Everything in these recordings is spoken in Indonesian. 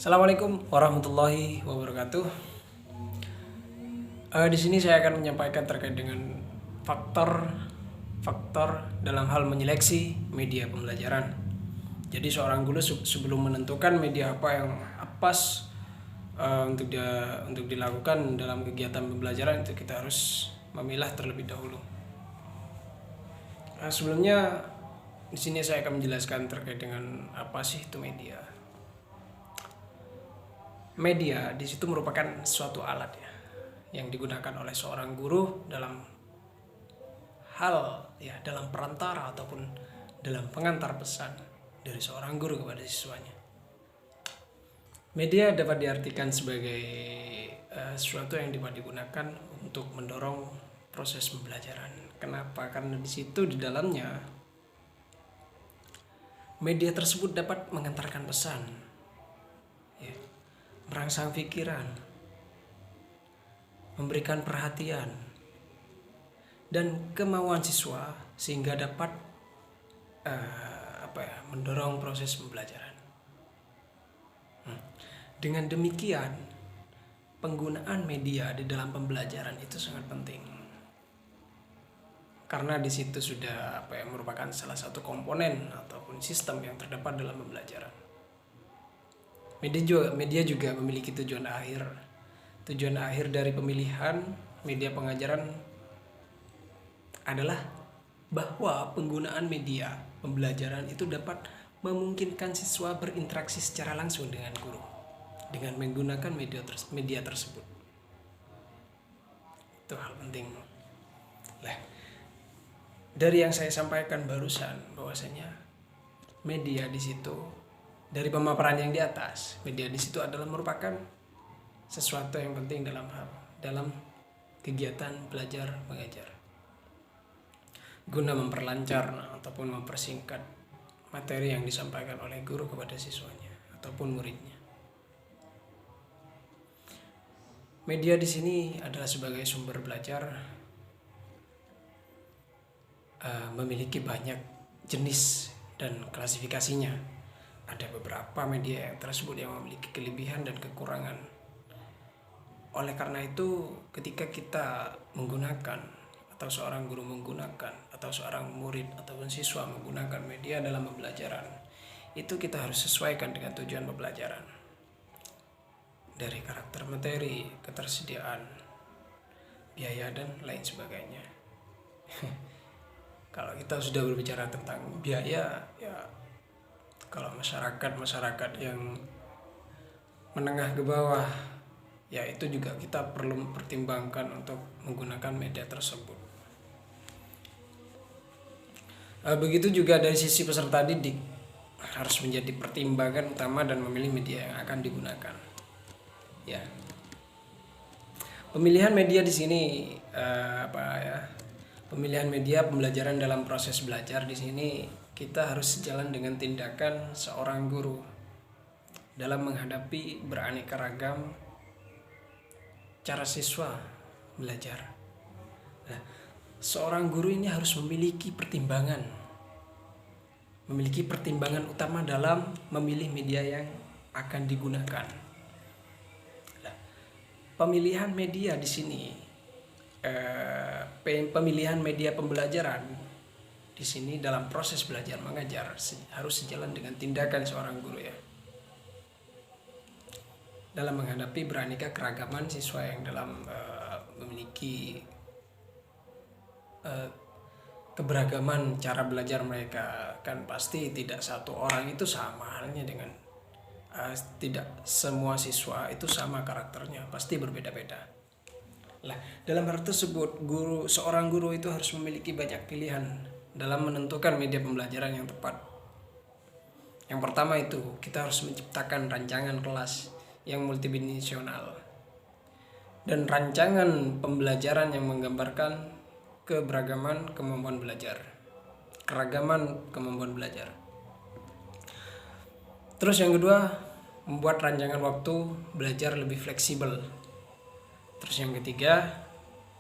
Assalamualaikum warahmatullahi wabarakatuh. Di sini saya akan menyampaikan terkait dengan faktor dalam hal menyeleksi media pembelajaran. Jadi seorang guru sebelum menentukan media apa yang pas untuk dilakukan dalam kegiatan pembelajaran, itu kita harus memilah terlebih dahulu. Sebelumnya di sini saya akan menjelaskan terkait dengan apa sih itu media. Media di situ merupakan suatu alat yang digunakan oleh seorang guru dalam dalam perantara ataupun dalam pengantar pesan dari seorang guru kepada siswanya. Media dapat diartikan sebagai sesuatu yang dapat digunakan untuk mendorong proses pembelajaran. Kenapa? Karena di situ di dalamnya media tersebut dapat mengantarkan pesan, merangsang pikiran, memberikan perhatian dan kemauan siswa sehingga dapat mendorong proses pembelajaran. Dengan demikian, penggunaan media di dalam pembelajaran itu sangat penting. Karena di situ sudah merupakan salah satu komponen ataupun sistem yang terdapat dalam pembelajaran. Media juga memiliki tujuan akhir. Tujuan akhir dari pemilihan media pengajaran adalah bahwa penggunaan media pembelajaran itu dapat memungkinkan siswa berinteraksi secara langsung dengan guru dengan menggunakan media tersebut. Itu hal penting. Dari yang saya sampaikan barusan bahwasanya media di situ, dari pemaparan yang di atas, media di situ adalah merupakan sesuatu yang penting dalam kegiatan belajar mengajar, guna memperlancar ataupun mempersingkat materi yang disampaikan oleh guru kepada siswanya ataupun muridnya. Media di sini adalah sebagai sumber belajar, memiliki banyak jenis dan klasifikasinya. Ada beberapa media yang tersebut yang memiliki kelebihan dan kekurangan. Oleh karena itu, ketika kita menggunakan atau seorang guru menggunakan atau seorang murid ataupun siswa menggunakan media dalam pembelajaran, itu kita harus sesuaikan dengan tujuan pembelajaran. Dari karakter materi, ketersediaan, biaya dan lain sebagainya. Kalau kita sudah berbicara tentang biaya, kalau masyarakat yang menengah ke bawah, itu juga kita perlu mempertimbangkan untuk menggunakan media tersebut. Begitu juga dari sisi peserta didik, harus menjadi pertimbangan utama dan memilih media yang akan digunakan. Pemilihan media di sini pemilihan media pembelajaran dalam proses belajar di sini kita harus sejalan dengan tindakan seorang guru dalam menghadapi beraneka ragam cara siswa belajar. Seorang guru ini harus memiliki pertimbangan utama dalam memilih media yang akan digunakan. Pemilihan media di sini, pemilihan media pembelajaran di sini dalam proses belajar mengajar harus sejalan dengan tindakan seorang guru dalam menghadapi beraneka keragaman siswa yang dalam memiliki keberagaman cara belajar mereka. Kan pasti tidak satu orang itu sama halnya dengan tidak semua siswa itu sama karakternya, pasti berbeda-beda. Dalam hal tersebut seorang guru itu harus memiliki banyak pilihan dalam menentukan media pembelajaran yang tepat. Yang pertama itu kita harus menciptakan rancangan kelas yang multidimensional dan rancangan pembelajaran yang menggambarkan keragaman kemampuan belajar. Terus yang kedua, membuat rancangan waktu belajar lebih fleksibel. Terus yang ketiga,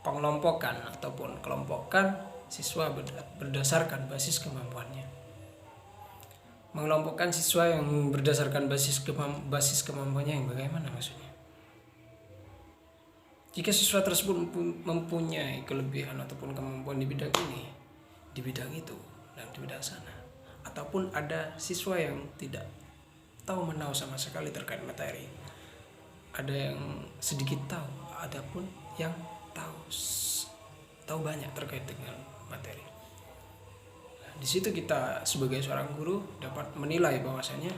pengelompokan ataupun kelompokkan siswa berdasarkan basis kemampuannya. Mengelompokkan siswa yang berdasarkan basis kemampuannya yang bagaimana maksudnya? Jika siswa tersebut mempunyai kelebihan ataupun kemampuan di bidang ini, di bidang itu, dan di bidang sana, ataupun ada siswa yang tidak tahu menahu sama sekali terkait materi, ada yang sedikit tahu, adapun yang tahu banyak terkait dengan materi. Nah, di situ kita sebagai seorang guru dapat menilai bahwasanya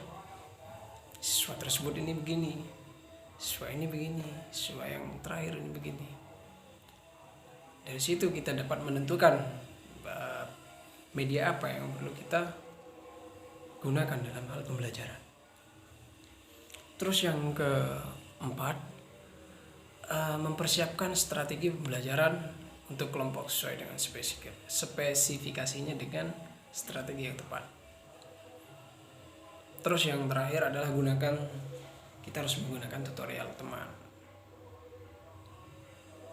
siswa tersebut ini begini, siswa ini begini, siswa yang terakhir ini begini. Dari situ kita dapat menentukan media apa yang perlu kita gunakan dalam hal pembelajaran. Terus yang keempat, mempersiapkan strategi pembelajaran untuk kelompok sesuai dengan spesifikasinya dengan strategi yang tepat. Terus yang terakhir adalah kita harus menggunakan tutorial teman.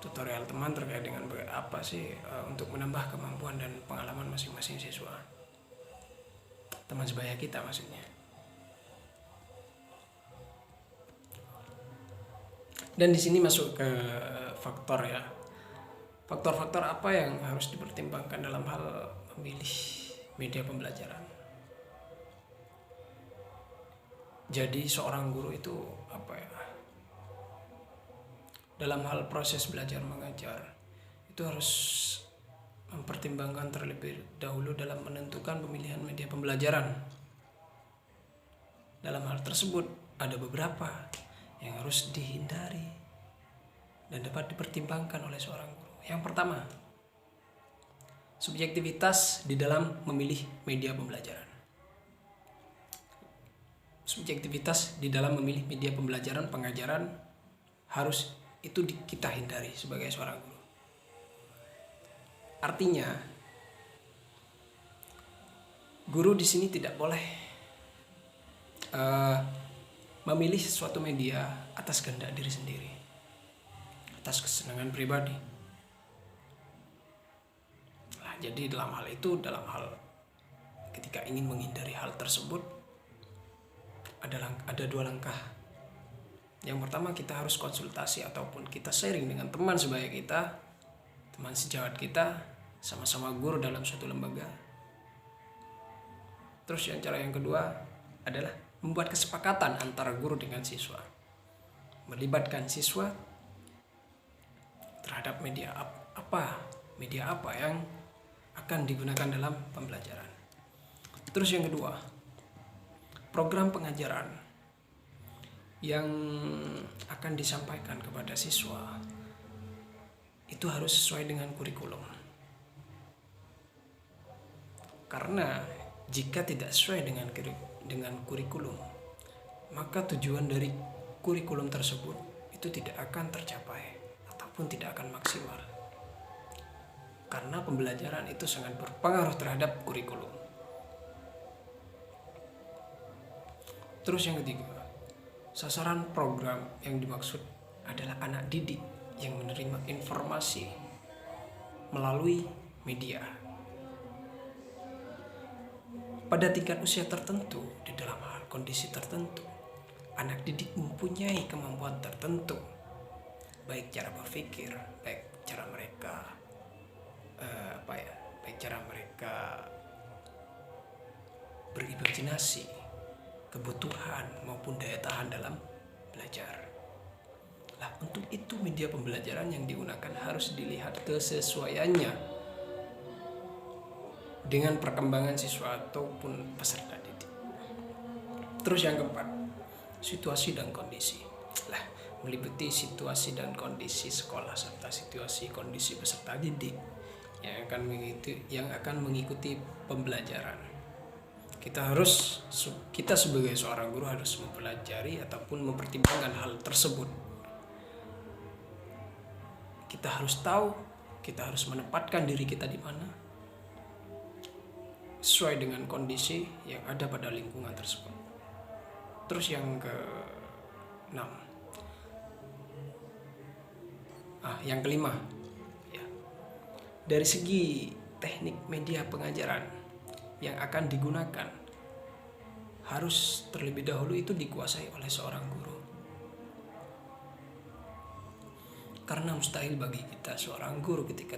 Tutorial teman terkait dengan apa sih untuk menambah kemampuan dan pengalaman masing-masing siswa. Teman sebaya kita maksudnya. Dan di sini masuk ke faktor ya. Faktor-faktor apa yang harus dipertimbangkan dalam hal memilih media pembelajaran. Jadi seorang guru itu dalam hal proses belajar mengajar itu harus mempertimbangkan terlebih dahulu dalam menentukan pemilihan media pembelajaran. Dalam hal tersebut ada beberapa yang harus dihindari dan dapat dipertimbangkan oleh seorang guru. Yang pertama, subjektivitas di dalam memilih media pembelajaran. Subjektivitas di dalam memilih media pembelajaran pengajaran harus kita hindari sebagai seorang guru. Artinya, guru di sini tidak boleh memilih suatu media atas kehendak diri sendiri, atas kesenangan pribadi. Nah, jadi dalam hal ketika ingin menghindari hal tersebut, ada dua langkah. Yang pertama, kita harus konsultasi ataupun kita sharing dengan teman sebaya kita, teman sejawat kita, sama-sama guru dalam suatu lembaga. Terus cara yang kedua adalah membuat kesepakatan antara guru dengan siswa, melibatkan siswa terhadap media apa yang akan digunakan dalam pembelajaran. Terus yang kedua, program pengajaran yang akan disampaikan kepada siswa itu harus sesuai dengan kurikulum. Karena jika tidak sesuai dengan kurikulum, maka tujuan dari kurikulum tersebut itu tidak akan tercapai ataupun tidak akan maksimal. Karena pembelajaran itu sangat berpengaruh terhadap kurikulum. Terus yang ketiga, sasaran program yang dimaksud adalah anak didik yang menerima informasi melalui media pada tingkat usia tertentu. Di dalam hal kondisi tertentu, anak didik mempunyai kemampuan tertentu, baik cara berpikir, baik cara mereka berimajinasi, kebutuhan maupun daya tahan dalam belajar. Nah, untuk itu media pembelajaran yang digunakan harus dilihat kesesuaiannya dengan perkembangan siswa ataupun peserta didik. Terus yang keempat, situasi dan kondisi. Lah, meliputi situasi dan kondisi sekolah serta situasi kondisi peserta didik yang akan mengikuti pembelajaran. Kita sebagai seorang guru harus mempelajari ataupun mempertimbangkan hal tersebut. Kita harus tahu, kita harus menempatkan diri kita di mana sesuai dengan kondisi yang ada pada lingkungan tersebut. Terus yang ke-6, yang kelima, ya, dari segi teknik media pengajaran yang akan digunakan harus terlebih dahulu itu dikuasai oleh seorang guru. Karena mustahil bagi kita seorang guru ketika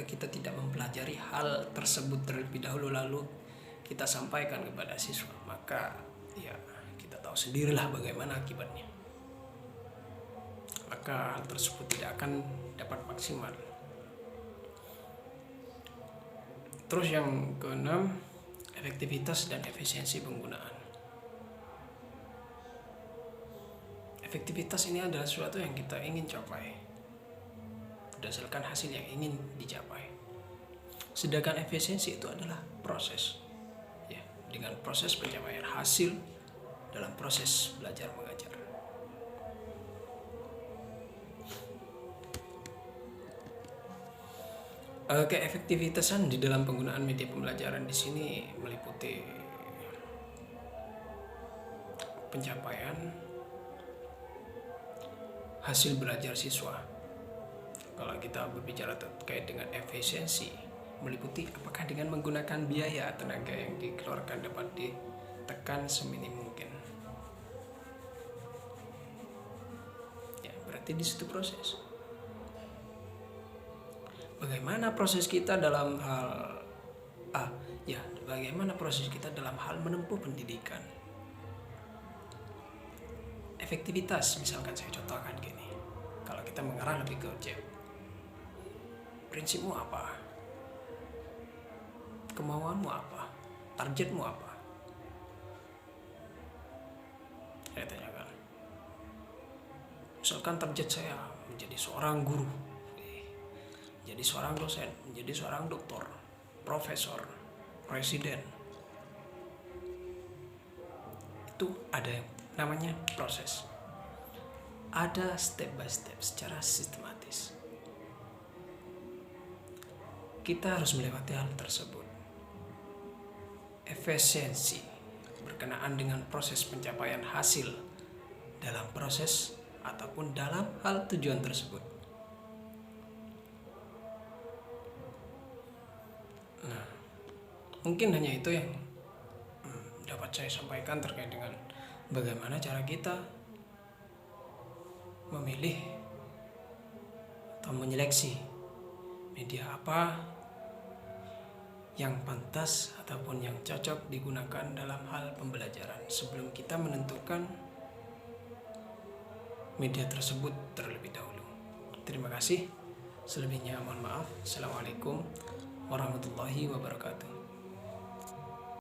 kita tidak mempelajari hal tersebut terlebih dahulu lalu kita sampaikan kepada siswa, maka ya kita tahu sendirilah bagaimana akibatnya. Maka hal tersebut tidak akan dapat maksimal. Terus yang keenam, efektivitas dan efisiensi penggunaan. Efektivitas ini adalah sesuatu yang kita ingin capai berdasarkan hasil yang ingin dicapai. Sedangkan efisiensi itu adalah proses. Ya, dengan proses pencapaian hasil dalam proses belajar mengajar. Keefektivitasan di dalam penggunaan media pembelajaran di sini meliputi pencapaian hasil belajar siswa. Kalau kita berbicara terkait dengan efisiensi, meliputi apakah dengan menggunakan biaya tenaga yang dikeluarkan dapat ditekan seminim mungkin. Ya, berarti di situ proses. Bagaimana proses kita dalam hal bagaimana proses kita dalam hal menempuh pendidikan? Efektivitas, misalkan saya contohkan gini. Kalau kita mengarah lebih ke objek, prinsipmu apa? Kemauanmu apa? Targetmu apa? Saya tanyakan. Misalkan target saya menjadi seorang guru, menjadi seorang dosen, menjadi seorang doktor, profesor, presiden. Itu ada yang namanya proses. Ada step by step secara sistematis. Kita harus melewati hal tersebut. Efisiensi berkenaan dengan proses pencapaian hasil dalam proses ataupun dalam hal tujuan tersebut. Nah, mungkin hanya itu yang dapat saya sampaikan terkait dengan bagaimana cara kita memilih atau menyeleksi media apa yang pantas ataupun yang cocok digunakan dalam hal pembelajaran sebelum kita menentukan media tersebut terlebih dahulu. Terima kasih. Selebihnya mohon maaf. Assalamualaikum warahmatullahi wabarakatuh.